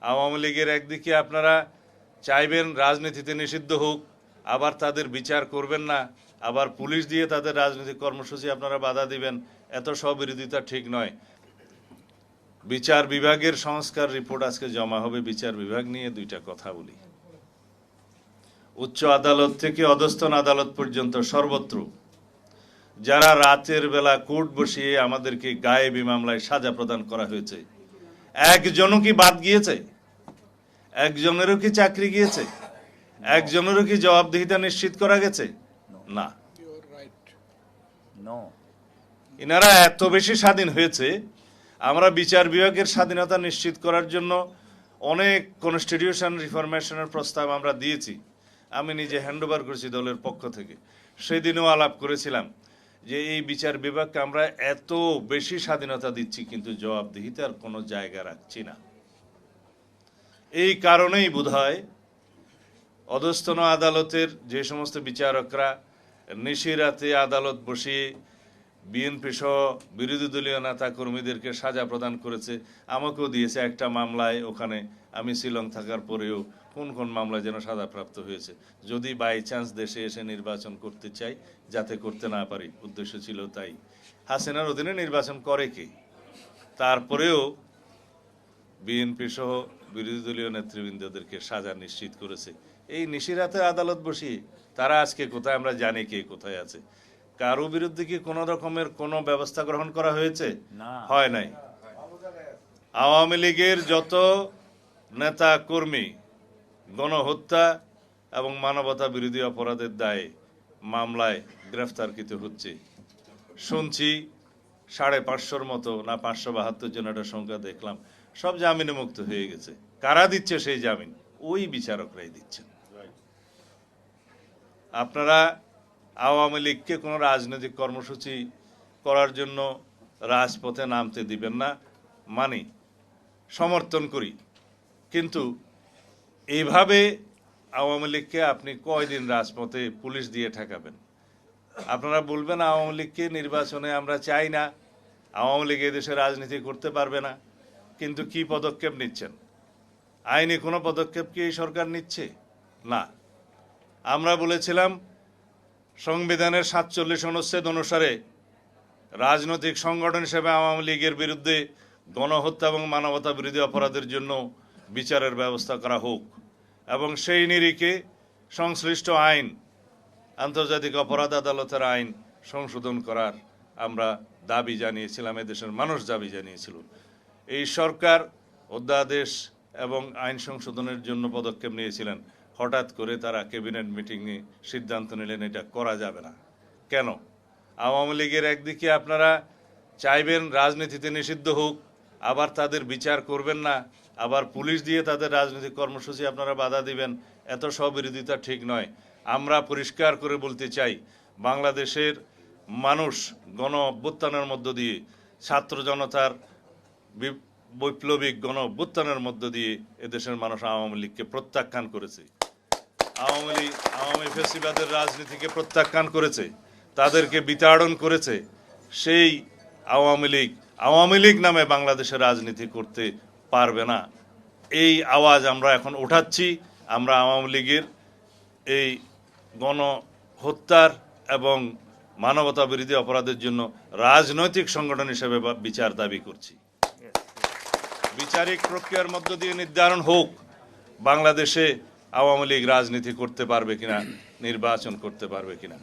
আওয়ামী লীগের একদিকে আপনারা চাইবেন রাজনীতিতে নিষিদ্ধ হোক, আবার তাদের বিচার করবেন না, আবার পুলিশ দিয়ে তাদের রাজনৈতিক কর্মসূচি আপনারা বাধা দিবেন। এত স্ববিরোধিতা ঠিক নয়। বিচার বিভাগের সংস্কার রিপোর্ট আজকে জমা হবে। বিচার বিভাগ নিয়ে দুইটা কথা বলি। উচ্চ আদালত থেকে অধস্তন আদালত পর্যন্ত সর্বত্র যারা রাতের বেলা কোর্ট বসিয়ে আমাদেরকে গায়েবী মামলায় সাজা প্রদান করা হয়েছে, একজনও কি বাদ গিয়েছে? একজনেরও কি চাকরি গিয়েছে? একজনেরও কি জবাবদিহিতা নিশ্চিত করা গেছে? না। ইনারা এত বেশি স্বাধীন হয়েছে। আমরা বিচার বিভাগের স্বাধীনতা নিশ্চিত করার জন্য অনেক কনস্টিটিউশন রিফরমেশনের প্রস্তাব আমরা দিয়েছি। আমি নিজে হ্যান্ডওভার করেছি দলের পক্ষ থেকে। সেদিনও আলাপ করেছিলাম যে এই বিচার বিভাগকে আমরা এত বেশি স্বাধীনতা দিচ্ছি, কিন্তু জবাবদিহিতার কোনো জায়গা রাখছি না। এই কারণেই বোধহয় অধস্তন আদালতের যে সমস্ত বিচারকরা নিশিরাতে আদালত বসিয়ে বিএনপি সহ বিরোধী দলীয় নেতা কর্মীদেরকে সাজা প্রদান করেছে। আমাকেও দিয়েছে একটা মামলায়, ওখানে আমি শিলং থাকার পরেও কোন কোন মামলায় যেন সাজাপ্রাপ্ত হয়েছে। যদি বাই চান্স দেশে এসে নির্বাচন করতে চাই, যাতে করতে না পারি, উদ্দেশ্য ছিল তাই। হাসিনার অধীনে নির্বাচন করে কে? তারপরেও বিএনপি সহ বিরোধী দলীয় নেতৃবৃন্দদেরকে সাজা নিশ্চিত করেছে এই নিশিরাতে আদালত বসিয়ে। তারা আজকে কোথায় আমরা জানি কে কোথায় আছে। কারো বিরুদ্ধে কি কোনো রকমের কোনো ব্যবস্থা গ্রহণ করা হয়েছে? হয় নাই। আওয়ামী লীগের যত নেতা কর্মী গণহত্যা এবং মানবতা বিরোধী অপরাধের দায়ে মামলায় গ্রেফতারকৃত হচ্ছে। শুনছি 550-র মতো, না 572 জন একটা সংখ্যা দেখলাম, সব জামিনে মুক্ত হয়ে গেছে। কারা দিচ্ছে সেই জামিন? ওই বিচারকরাই দিচ্ছেন। আপনারা আওয়ামী লীগকে কোনো রাজনৈতিক কর্মসূচি করার জন্য রাজপথে নামতে দিবেন না, মানি, সমর্থন করি। কিন্তু এইভাবে আওয়ামী লীগকে আপনি কয়দিন রাজপথে পুলিশ দিয়ে ঠেকাবেন? আপনারা বলবেন আওয়ামী লীগকে নির্বাচনে আমরা চাই না, আওয়ামী লীগ এদেশে রাজনীতি করতে পারবে না, কিন্তু কি পদক্ষেপ নিচ্ছেন? আইনি কোনো পদক্ষেপ কি এই সরকার নিচ্ছে? না। আমরা বলেছিলাম সংবিধানের 47 অনুচ্ছেদ অনুসারে রাজনৈতিক সংগঠন হিসেবে আওয়ামী লীগের বিরুদ্ধে গণহত্যা এবং মানবতা বিরোধী অপরাধের জন্য বিচারের ব্যবস্থা করা হোক, এবং সেই নিরিখে সংশ্লিষ্ট আইন, আন্তর্জাতিক অপরাধ আদালতের আইন সংশোধন করার আমরা দাবি জানিয়েছিলাম, এদেশের মানুষ দাবি জানিয়েছিল। এই সরকার অধ্যাদেশ এবং আইন সংশোধনের জন্য পদক্ষেপ নিয়েছিলেন। হঠাৎ করে তারা ক্যাবিনেট মিটিংয়ে সিদ্ধান্ত নিলেন এটা করা যাবে না। কেন? আওয়ামী লীগের একদিকে আপনারা চাইবেন রাজনীতিতে নিষিদ্ধ হোক, আবার তাদের বিচার করবেন না, আবার পুলিশ দিয়ে তাদের রাজনৈতিক কর্মসূচি আপনারা বাধা দিবেন। এত স্ববিরোধিতা ঠিক নয়। আমরা পরিষ্কার করে বলতে চাই, বাংলাদেশের মানুষ গণ অভ্যুত্থানের মধ্য দিয়ে, ছাত্র জনতার বৈপ্লবিক গণ অভ্যুত্থানের মধ্য দিয়ে এদেশের মানুষ আওয়ামী লীগকে প্রত্যাখ্যান করেছে। আওয়ামী ফ্যাসিবাদের রাজনীতিকে প্রত্যাখ্যান করেছে, তাদেরকে বিতাড়ন করেছে। সেই আওয়ামী লীগ নামে বাংলাদেশের রাজনীতি করতে পারবে না। এই আওয়াজ আমরা এখন উঠাচ্ছি। আমরা আওয়ামী লীগের এই গণহত্যার এবং মানবতা বিরোধী অপরাধের জন্য রাজনৈতিক সংগঠন হিসেবে বিচার দাবি করছি। বিচারিক প্রক্রিয়ার মধ্য দিয়ে নির্ধারণ হোক বাংলাদেশে আওয়ামী লীগ রাজনীতি করতে পারবে কিনা, নির্বাচন করতে পারবে কিনা।